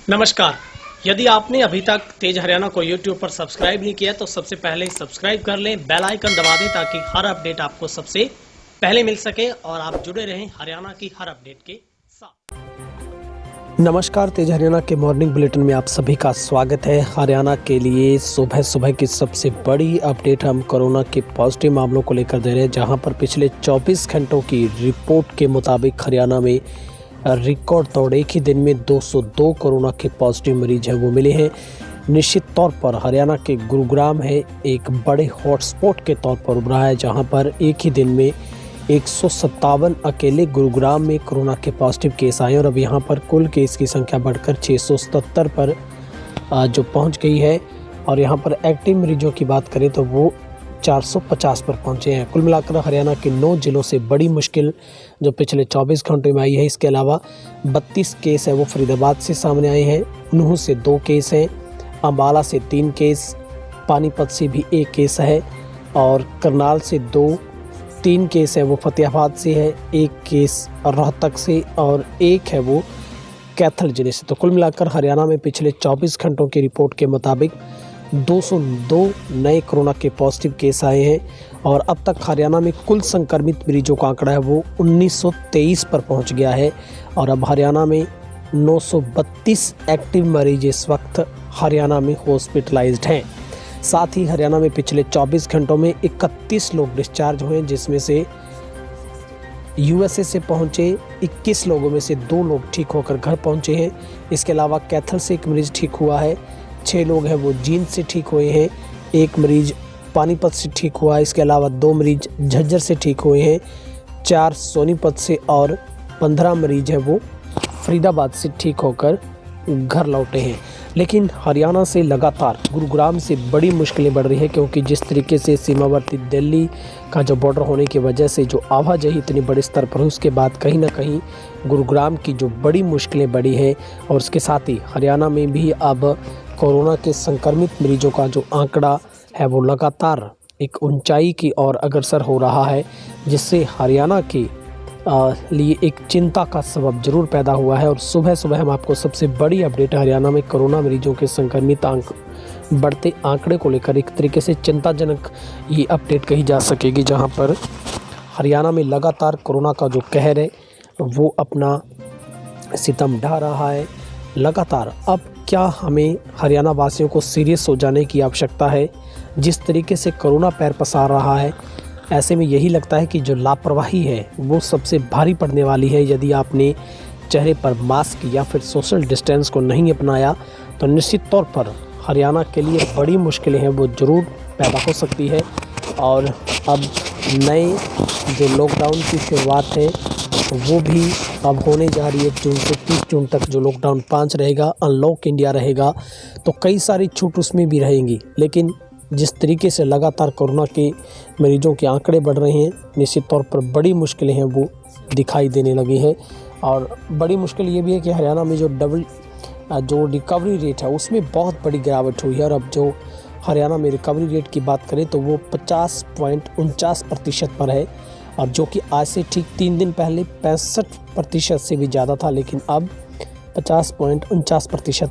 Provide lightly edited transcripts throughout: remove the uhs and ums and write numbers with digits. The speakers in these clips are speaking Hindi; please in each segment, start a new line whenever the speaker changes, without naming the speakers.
नमस्कार। यदि आपने अभी तक तेज हरियाणा को YouTube पर सब्सक्राइब नहीं किया तो सबसे पहले सब्सक्राइब कर लें, बेल आइकन दबा दें ताकि हर अपडेट आपको सबसे पहले मिल सके और आप जुड़े रहें हरियाणा की हर अपडेट के साथ।
नमस्कार, तेज हरियाणा के मॉर्निंग बुलेटिन में आप सभी का स्वागत है। हरियाणा के लिए सुबह सुबह की सबसे बड़ी अपडेट हम कोरोना के पॉजिटिव मामलों को लेकर दे रहे हैं, जहां पर पिछले 24 घंटों की रिपोर्ट के मुताबिक हरियाणा में रिकॉर्ड तोड़ एक ही दिन में 202 कोरोना के पॉजिटिव मरीज हैं वो मिले हैं। निश्चित तौर पर हरियाणा के गुरुग्राम है एक बड़े हॉटस्पॉट के तौर पर उभरा है, जहां पर एक ही दिन में 157 अकेले गुरुग्राम में कोरोना के पॉजिटिव केस आए और अब यहां पर कुल केस की संख्या बढ़कर 677 पर जो पहुंच गई है। और यहां पर एक्टिव मरीजों की बात करें तो वो 450 पर पहुंचे हैं। कुल मिलाकर हरियाणा के 9 जिलों से बड़ी मुश्किल जो पिछले 24 घंटों में आई है। इसके अलावा 32 केस है वो फरीदाबाद से सामने आए हैं, उन्हों से 2 केस हैं, अम्बाला से 3 केस, पानीपत से भी 1 केस है और करनाल से 3 केस है वो फतेहाबाद से है, 1 केस रोहतक से और 1 है वो कैथल जिले से। तो कुल मिलाकर हरियाणा में पिछले 24 घंटों की रिपोर्ट के मुताबिक 202 नए कोरोना के पॉजिटिव केस आए हैं और अब तक हरियाणा में कुल संक्रमित मरीजों का आंकड़ा है वो 1923 पर पहुंच गया है। और अब हरियाणा में 932 एक्टिव मरीज इस वक्त हरियाणा में हॉस्पिटलाइज्ड हैं। साथ ही हरियाणा में पिछले 24 घंटों में 31 लोग डिस्चार्ज हुए, जिसमें से यूएसए से पहुंचे 21 लोगों में से 2 लोग ठीक होकर घर पहुंचे हैं। इसके अलावा कैथल से 1 मरीज ठीक हुआ है, 6 लोग हैं वो जींद से ठीक हुए हैं, 1 मरीज पानीपत से ठीक हुआ है, इसके अलावा 2 मरीज झज्जर से ठीक हुए हैं, 4 सोनीपत से और 15 मरीज हैं वो फरीदाबाद से ठीक होकर घर लौटे हैं। लेकिन हरियाणा से लगातार गुरुग्राम से बड़ी मुश्किलें बढ़ रही है, क्योंकि जिस तरीके से सीमावर्ती दिल्ली का जो बॉर्डर होने की वजह से जो आवाजाही इतनी बड़े स्तर पर है, उसके बाद कहीं ना कहीं गुरुग्राम की जो बड़ी मुश्किलें बढ़ी हैं। और उसके साथ ही हरियाणा में भी अब कोरोना के संक्रमित मरीजों का जो आंकड़ा है वो लगातार एक ऊंचाई की ओर अग्रसर हो रहा है, जिससे हरियाणा के लिए एक चिंता का सबब जरूर पैदा हुआ है। और सुबह सुबह हम आपको सबसे बड़ी अपडेट हरियाणा में कोरोना मरीजों के संक्रमित बढ़ते आंकड़े को लेकर एक तरीके से चिंताजनक ये अपडेट कही जा सकेगी, जहां पर हरियाणा में लगातार कोरोना का जो कहर है वो अपना सितम ढा रहा है लगातार। अब क्या हमें हरियाणा वासियों को सीरियस हो जाने की आवश्यकता है? जिस तरीके से कोरोना पैर पसार रहा है, ऐसे में यही लगता है कि जो लापरवाही है वो सबसे भारी पड़ने वाली है। यदि आपने चेहरे पर मास्क या फिर सोशल डिस्टेंस को नहीं अपनाया तो निश्चित तौर पर हरियाणा के लिए बड़ी मुश्किलें हैं वो ज़रूर पैदा हो सकती है। और अब नए जो लॉकडाउन की शुरुआत है वो भी अब होने जा रही है। जून से 30 जून तक जो लॉकडाउन 5 रहेगा, अनलॉक इंडिया रहेगा, तो कई सारी छूट उसमें भी रहेंगी। लेकिन जिस तरीके से लगातार कोरोना के मरीजों के आंकड़े बढ़ रहे हैं, निश्चित तौर पर बड़ी मुश्किलें हैं वो दिखाई देने लगी हैं। और बड़ी मुश्किल ये भी है कि हरियाणा में जो रिकवरी रेट है उसमें बहुत बड़ी गिरावट हुई है। और अब जो हरियाणा में रिकवरी रेट की बात करें तो वो 50.49% पर है, और जो कि आज से ठीक 3 दिन पहले 65% से भी ज़्यादा था, लेकिन अब 50.49%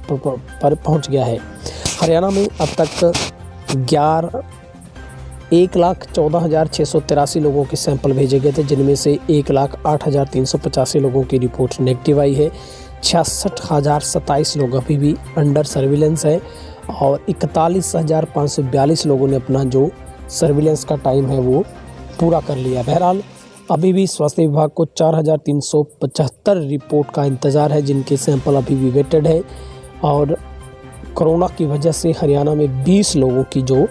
पर पहुँच गया है। हरियाणा में अब तक 1,14,683 लोगों के सैंपल भेजे गए थे, जिनमें से 1,08,385 लोगों की रिपोर्ट नेगेटिव आई है। 66,027 लोग अभी भी अंडर सर्विलेंस है और 41,542 लोगों ने अपना जो सर्विलेंस का टाइम है वो पूरा कर लिया। बहरहाल अभी भी स्वास्थ्य विभाग को 4,375 रिपोर्ट का इंतज़ार है, जिनके सैंपल अभी भी वेटेड है। और कोरोना की वजह से हरियाणा में 20 लोगों की जो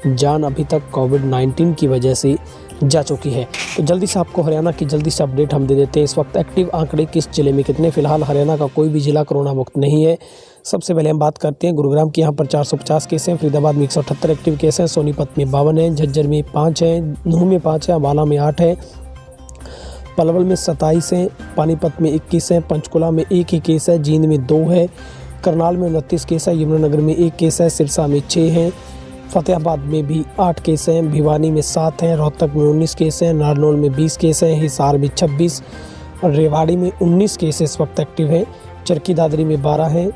जान अभी तक कोविड-19 की वजह से जा चुकी है। तो जल्दी से आपको हरियाणा की जल्दी से अपडेट हम दे देते हैं। इस वक्त एक्टिव आंकड़े किस जिले में कितने? फिलहाल हरियाणा का कोई भी जिला कोरोना मुक्त नहीं है। सबसे पहले हम बात करते हैं गुरुग्राम की। यहाँ पर 450 केस हैं, फरीदाबाद में 178 एक्टिव केस हैं, सोनीपत में 52 हैं, झज्जर में 5 हैं, नूंह में 5 हैं, अम्बाला में 8 हैं, पलवल में 27 हैं, पानीपत में 21 हैं, पंचकुला में 1 ही केस है, जींद में 2 है, करनाल में 29 केस है, यमुनानगर में 1 केस है, सिरसा में 6 हैं, फतेहाबाद में भी 8 केस हैं, भिवानी में 7 हैं, रोहतक में 19 केस हैं, नारनौल में 20 केस हैं, हिसार में 26 और रेवाड़ी में 19 केस इस वक्त एक्टिव हैं, चरखी दादरी में 12 हैं,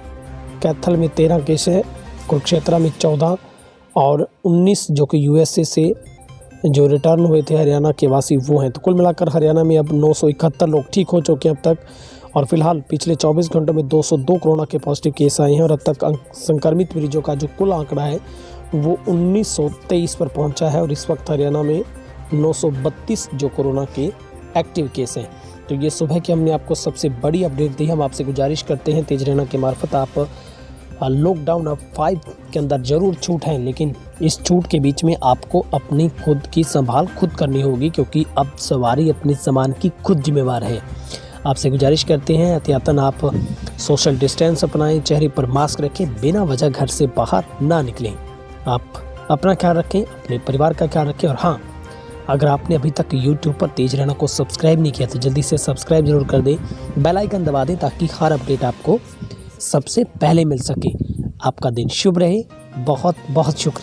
कैथल में 13 केस है, कुरुक्षेत्र में 14 और 19 जो कि यूएसए से जो रिटर्न हुए थे हरियाणा के वासी वो हैं। तो कुल मिलाकर हरियाणा में अब 971 लोग ठीक हो चुके हैं अब तक, और फिलहाल पिछले 24 घंटों में 202 कोरोना के पॉजिटिव केस आए हैं और अब तक संक्रमित मरीजों का जो कुल आंकड़ा है वो 1923 पर पहुंचा है और इस वक्त हरियाणा में 932 जो कोरोना के एक्टिव केस हैं। तो ये सुबह की हमने आपको सबसे बड़ी अपडेट दी। हम आपसे गुजारिश करते हैं तेज हरियाणा के मार्फत आप लॉकडाउन अब 5 के अंदर ज़रूर छूट है, लेकिन इस छूट के बीच में आपको अपनी खुद की संभाल खुद करनी होगी, क्योंकि अब सवारी अपने सामान की खुद जिम्मेवार है। आपसे गुजारिश करते हैं एहतियातन आप सोशल डिस्टेंस अपनाएं, चेहरे पर मास्क रखें, बिना वजह घर से बाहर ना निकलें। आप अपना ख्याल रखें, अपने परिवार का ख्याल रखें। और हाँ, अगर आपने अभी तक यूट्यूब पर तेज हरियाणा को सब्सक्राइब नहीं किया तो जल्दी से सब्सक्राइब जरूर कर दें, बेल आइकन दबा दें ताकि हर अपडेट आपको सबसे पहले मिल सके। आपका दिन शुभ रहे। बहुत बहुत शुक्रिया।